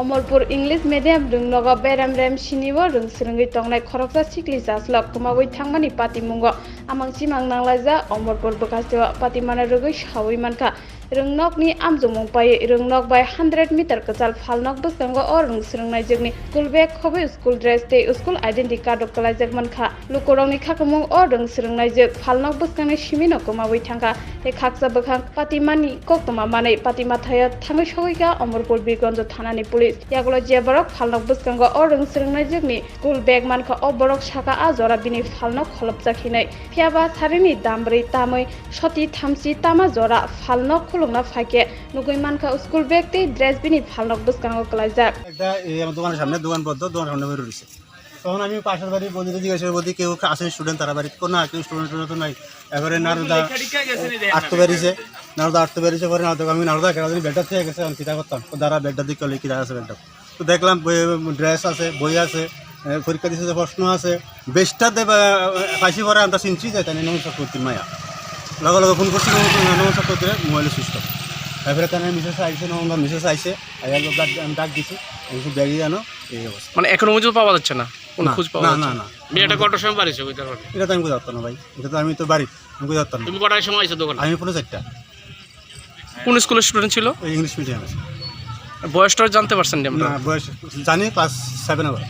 Omolpur English medium rungnogo beram rem sinibo rungsrungi tongnai khoroksa sikli jaslok kumawai thangmani patimungo amangsi mangnanglaja Omolpur bokasteo patimana rugui shawi manka rungnokni amjumung pai rungnok bai 100 meter kachal phalnok bwsango o rungsrungnai jigni school bag khobai school dress te school identity card kalajak manka lukorongni khakamung o rungsrungnai jig phalnok bwskangni simino kumawai thangka te khaksa bkhang patimani koktoma manai patima thaya thangai shoika Omolpur Birgonjo thanani police yagulo jebarok phalnok bwskango o rungsrungnai jigni school bag manka o borok saka a jora bini phalnok kholopjakhinai phiaba sarini dambrei tamai soti thamsi tama jora phalnok khulungna phaike nugui manka school bag te dress bini phalnok bwskango kalajak একটা এই আমার দোকানের সামনে দোকান বদ্ধ দোকানের সামনে বের হইছে তখন আমি পাশের বাড়ি বন্ধুদের জিজ্ঞাসা বলি কেউ আছে স্টুডেন্ট তারা বাড়িতে কোনো না কেউ স্টুডেন্ট তো নাই এবারে নারদা আটতে বেরিয়েছে পরে না আমি নারদা খেলা বেডটা থেকে গেছে আমি কিতা করতাম তো দ্বারা বেডটা দিকে হলে কিতা আছে বেডটা তো দেখলাম ড্রেস আছে বই আছে পরীক্ষা দিচ্ছে যে প্রশ্ন আছে বেশটা দেবে পাইছি পরে আমরা চিনছি যাই তাই নমস্কার করতে মায়া লগে লগে ফোন করছি নমস্কার করতে মোবাইলে সুইচ অফ তারপরে তার মিসেস আইসে নমস্কার মিসেস আইসে আমি ডাক দিছি ব্যাগই জানো এই অবস্থা মানে এখনো পর্যন্ত পাওয়া যাচ্ছে না কোন খোঁজ পাওয়া না যাচ্ছে না না না মেয়েটা কটার সময় বাড়িছে ওই তারপরে এটা তো আমি বুঝতে পারতাম না ভাই এটা তো আমি তো বাড়ি আমি বুঝতে পারতাম না তুমি কটার সময় আইছো দোকানে আমি পুরো 4টা কোন স্কুলের স্টুডেন্ট ছিল ওই ইংলিশ মিডিয়ামে বয়সটা জানতে পারছেন না বয়স জানি ক্লাস 7 হবে